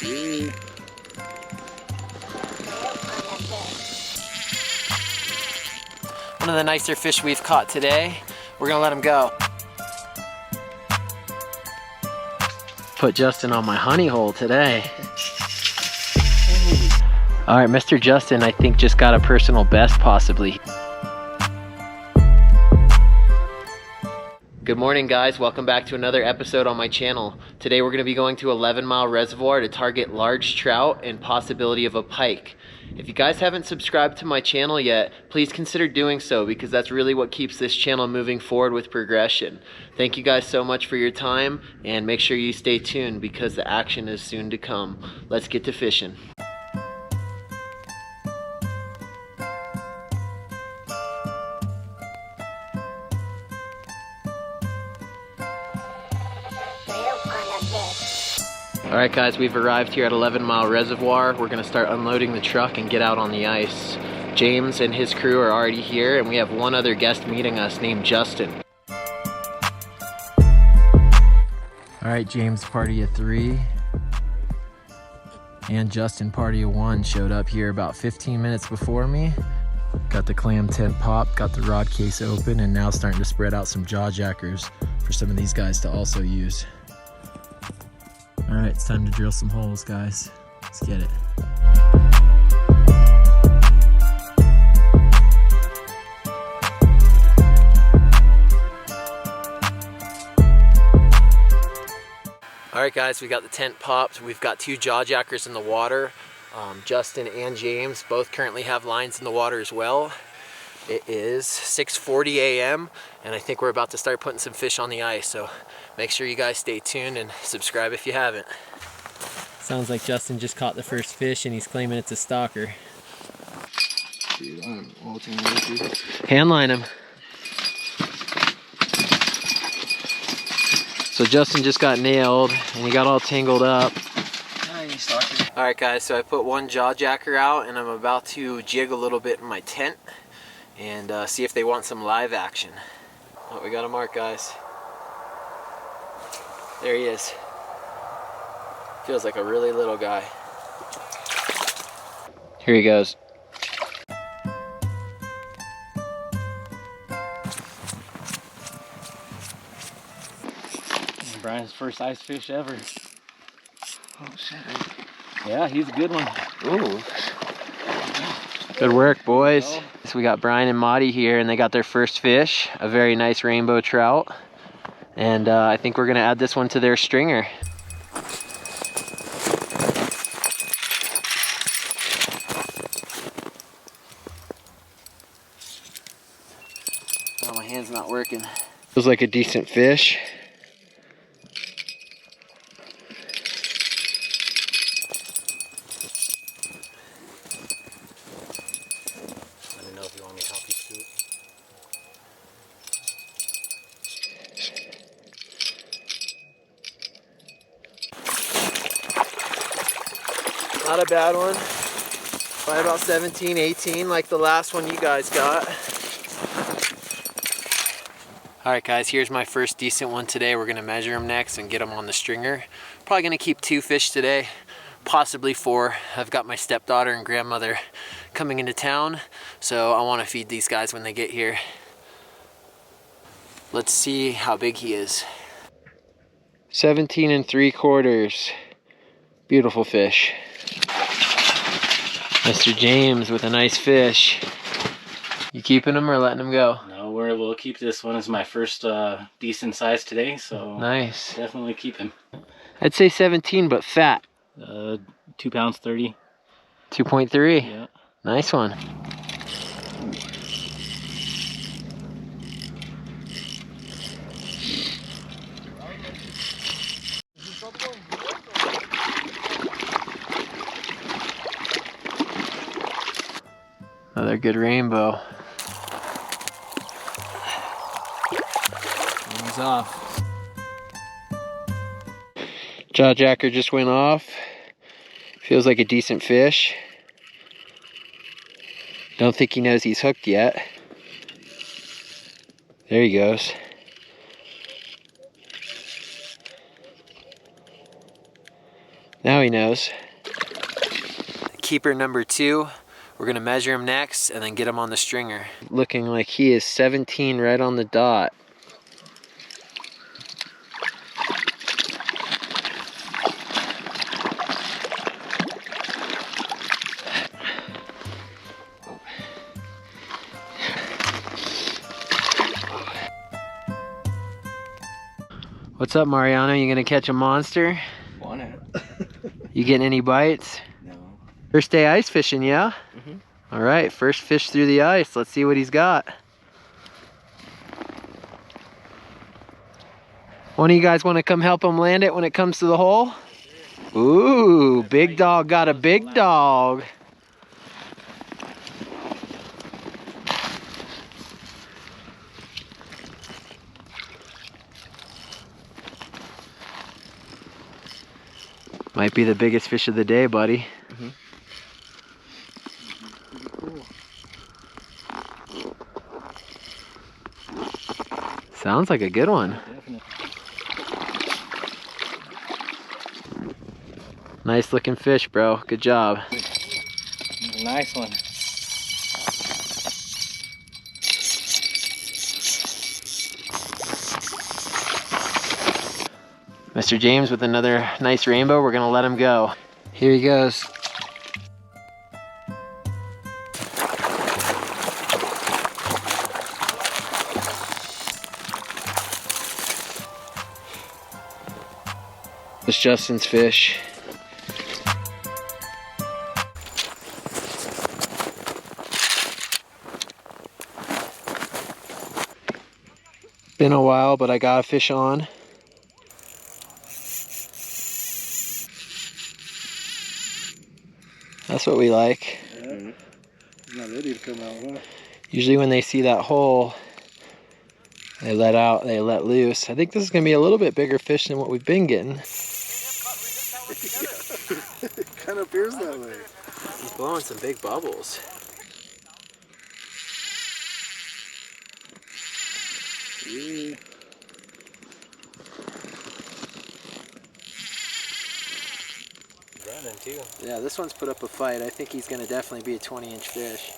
One of the nicer fish we've caught today. We're gonna let him go. Put Justin on my honey hole today. All right, Mr. Justin, I think just got a personal best possibly. Good morning, guys. Welcome back to another episode on my channel. Today we're going to be going to 11 Mile Reservoir to target large trout and possibility of a pike. If you guys haven't subscribed to my channel yet, please consider doing so because that's really what keeps this channel moving forward with progression. Thank you guys so much for your time, and make sure you stay tuned because the action is soon to come. Let's get to fishing. Alright guys, we've arrived here at 11 Mile Reservoir. We're going to start unloading the truck and get out on the ice. James and his crew are already here, and we have one other guest meeting us named Justin. Alright, James, party of 3 and Justin, party of 1, showed up here about 15 minutes before me. Got the clam tent popped, got the rod case open, and now starting to spread out some jaw jackers for some of these guys to also use. All right, it's time to drill some holes, guys. Let's get it. All right, guys, we got the tent popped. We've got 2 jaw jackers in the water. Justin and James both currently have lines in the water as well. It is 6:40 a.m. and I think we're about to start putting some fish on the ice, so make sure you guys stay tuned and subscribe if you haven't. Sounds like Justin just caught the first fish and he's claiming it's a stalker. Dude, I'm ultimate lucky. Handline him. So Justin just got nailed and he got all tangled up. Nice, stalker. Alright guys, so I put one jaw jacker out and I'm about to jig a little bit in my tent and see if they want some live action. Oh, we got a mark, guys. There he is. Feels like a really little guy. Here he goes. Brian's first ice fish ever. Oh shit. Yeah, he's a good one. Ooh. Good work, boys. So we got Brian and Maudie here, and they got their first fish, a very nice rainbow trout. And I think we're gonna add this one to their stringer. Oh, my hand's not working. Feels like a decent fish. Not a bad one. Probably about 17, 18 like the last one you guys got. Alright guys, here's my first decent one today. We're going to measure them next and get them on the stringer. Probably going to keep 2 fish today, possibly 4. I've got my stepdaughter and grandmother coming into town, so I want to feed these guys when they get here. Let's see how big he is. 17 3/4. Beautiful fish. Mr. James with a nice fish. You keeping him or letting him go? No, we'll keep this one as my first decent size today, so nice. Definitely keep him. I'd say 17, but fat. 2 pounds 30. 2.3. Yeah. Nice one. Another good rainbow. One's off. Jaw jacker just went off. Feels like a decent fish. Don't think he knows he's hooked yet. There he goes. Now he knows. Keeper number 2. We're gonna measure him next and then get him on the stringer. Looking like he is 17 right on the dot. What's up, Mariano? You gonna catch a monster? Want it? You getting any bites? No. First day ice fishing, yeah? Mhm. All right, first fish through the ice. Let's see what he's got. One of you guys want to come help him land it when it comes to the hole? Ooh, big dog got a big dog. Might be the biggest fish of the day, buddy. Mhm. Sounds like a good one. Nice looking fish, bro. Good job. Nice one. Mr. James with another nice rainbow. We're gonna let him go. Here he goes. It's Justin's fish. Been a while, but I got a fish on. That's what we like. Yeah. He's not ready to come out, huh? Usually when they see that hole, they let loose. I think this is gonna be a little bit bigger fish than what we've been getting. It kind of appears that way. He's blowing some big bubbles. Yeah. Running too. Yeah, this one's put up a fight. I think he's gonna definitely be a 20-inch fish.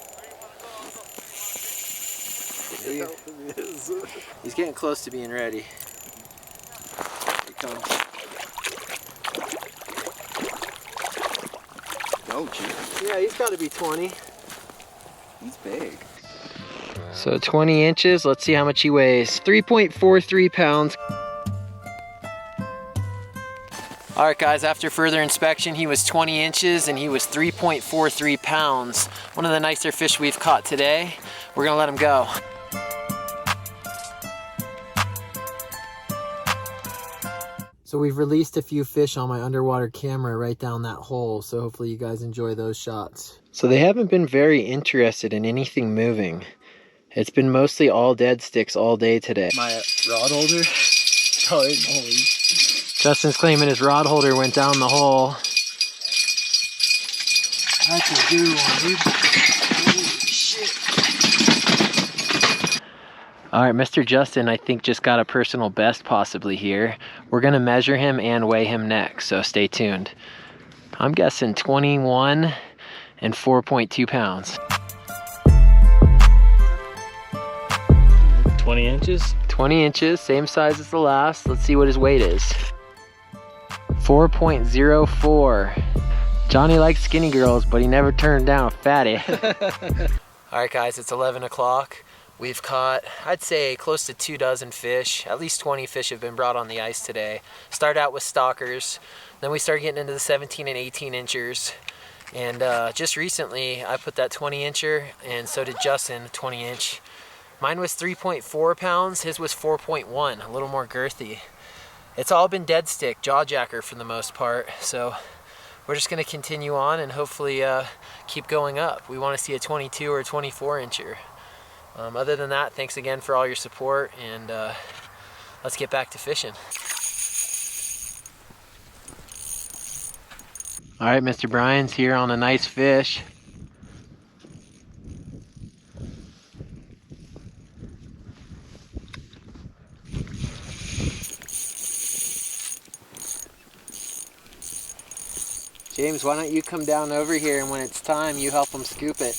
Yeah, it is. He's getting close to being ready. Here he comes. Oh, gee. Yeah, he's gotta be 20. He's big. So 20 inches, let's see how much he weighs. 3.43 pounds. All right, guys, after further inspection, he was 20 inches and he was 3.43 pounds. One of the nicer fish we've caught today. We're gonna let him go. So we've released a few fish on my underwater camera right down that hole, so hopefully you guys enjoy those shots. So they haven't been very interested in anything moving. It's been mostly all dead sticks all day today. My rod holder? Oh, holy. Justin's claiming his rod holder went down the hole. That's a good one, dude. Holy shit. All right, Mr. Justin, I think just got a personal best possibly here. We're gonna measure him and weigh him next, so stay tuned. I'm guessing 21 and 4.2 pounds. 20 inches? 20 inches, same size as the last. Let's see what his weight is. 4.04. Johnny likes skinny girls, but he never turned down a fatty. All right, guys, it's 11 o'clock. We've caught, I'd say, close to 24 fish. At least 20 fish have been brought on the ice today. Start out with stalkers, then we start getting into the 17 and 18 inchers. And just recently, I put that 20 incher, and so did Justin, 20 inch. Mine was 3.4 pounds, his was 4.1, a little more girthy. It's all been dead stick, jawjacker for the most part, so we're just gonna continue on and hopefully keep going up. We wanna see a 22 or a 24 incher. Other than that, thanks again for all your support, and let's get back to fishing. All right, Mr. Bryan's here on a nice fish. James, why don't you come down over here, and when it's time, you help them scoop it.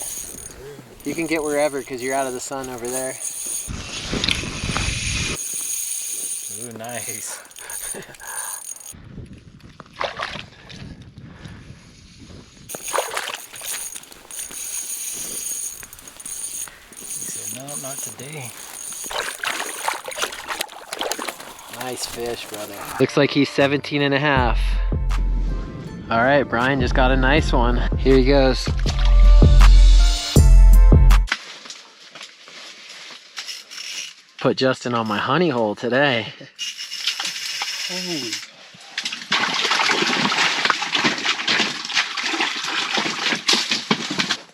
You can get wherever because you're out of the sun over there. Ooh, nice. He said, no, not today. Nice fish, brother. Looks like he's 17 and a half. All right, Brian just got a nice one. Here he goes. Put Justin on my honey hole today. Holy.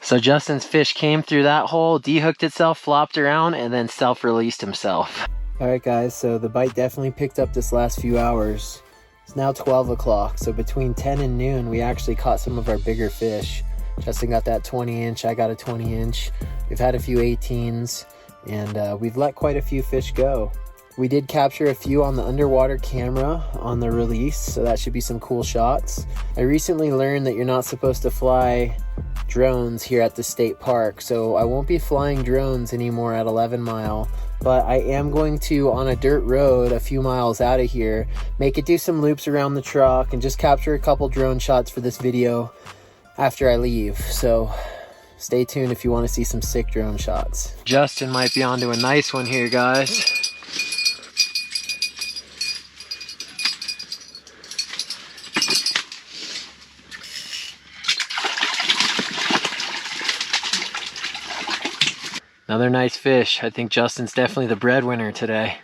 So Justin's fish came through that hole, dehooked itself, flopped around, and then self-released himself. All right, guys, so the bite definitely picked up this last few hours. It's now 12 o'clock, so between 10 and noon, we actually caught some of our bigger fish. Justin got that 20-inch, I got a 20-inch. We've had a few 18s, and we've let quite a few fish go. We did capture a few on the underwater camera on the release, so that should be some cool shots. I recently learned that you're not supposed to fly drones here at the state park, so I won't be flying drones anymore at 11 Mile, but I am going to, on a dirt road a few miles out of here, make it do some loops around the truck and just capture a couple drone shots for this video after I leave. So stay tuned if you want to see some sick drone shots. Justin might be onto a nice one here, guys. Another nice fish. I think Justin's definitely the breadwinner today.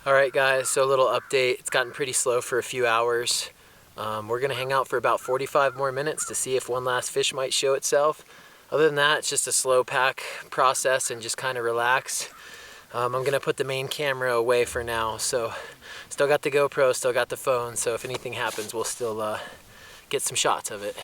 All right, guys, so a little update. It's gotten pretty slow for a few hours. We're gonna hang out for about 45 more minutes to see if one last fish might show itself. Other than that, it's just a slow pack process and just kind of relax. I'm gonna put the main camera away for now. So still got the GoPro, still got the phone. So if anything happens, we'll still get some shots of it.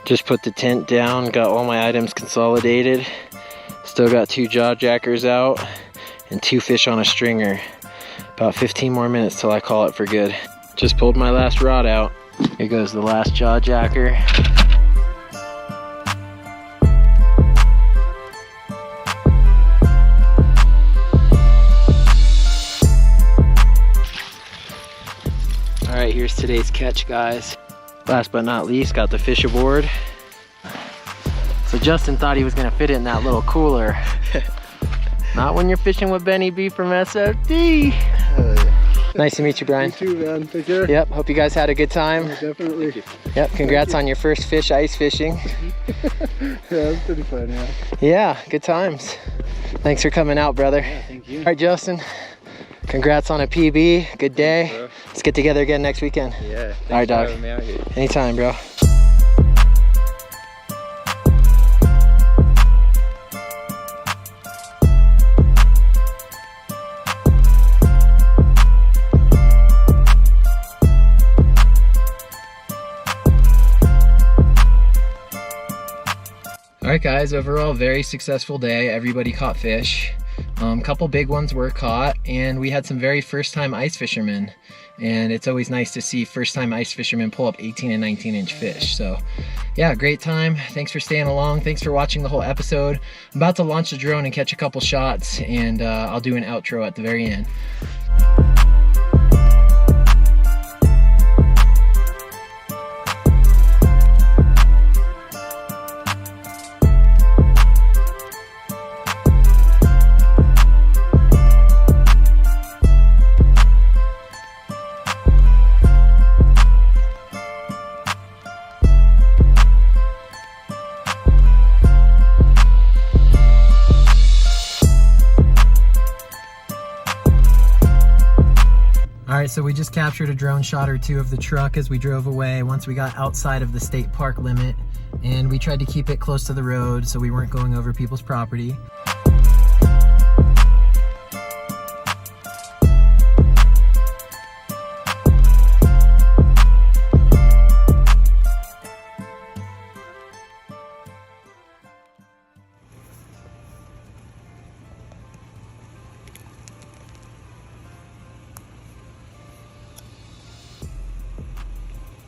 Just put the tent down, got all my items consolidated. Still got 2 jaw jackers out and 2 fish on a stringer. About 15 more minutes till I call it for good. Just pulled my last rod out. Here goes the last jaw jacker. All right, here's today's catch, guys. Last but not least, got the fish aboard. So Justin thought he was gonna fit it in that little cooler. Not when you're fishing with Benny B from SOD. Yeah. Nice to meet you, Brian. You too, man. Take care. Yep, hope you guys had a good time. Yeah, definitely. Yep, congrats on your first fish ice fishing. Yeah, it was pretty fun, yeah. Yeah, good times. Thanks for coming out, brother. Yeah, thank you. All right, Justin, congrats on a PB. Good day. Thanks, Let's get together again next weekend. Yeah. Thanks All right, for dog. having me out here. Anytime, bro. Alright guys, overall very successful day. Everybody caught fish. Couple big ones were caught, and we had some very first time ice fishermen. And it's always nice to see first time ice fishermen pull up 18 and 19-inch fish. So yeah, great time. Thanks for staying along. Thanks for watching the whole episode. I'm about to launch the drone and catch a couple shots, and I'll do an outro at the very end. Alright, so we just captured a drone shot or two of the truck as we drove away once we got outside of the state park limit, and we tried to keep it close to the road so we weren't going over people's property.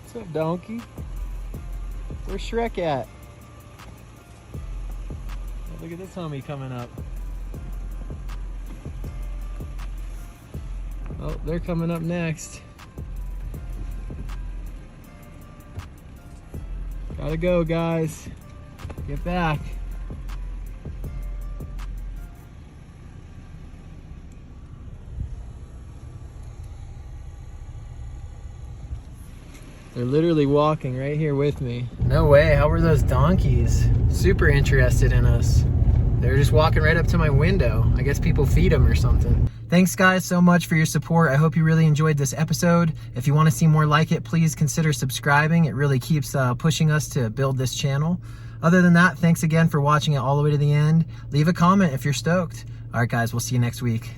What's up, donkey? Where's Shrek at? Oh, look at this homie coming up. Oh, they're coming up next. Gotta go, guys. Get back. They're literally walking right here with me. No way, how were those donkeys? Super interested in us. They're just walking right up to my window. I guess people feed them or something. Thanks guys so much for your support. I hope you really enjoyed this episode. If you want to see more like it, please consider subscribing. It really keeps pushing us to build this channel. Other than that, thanks again for watching it all the way to the end. Leave a comment if you're stoked. All right guys, we'll see you next week.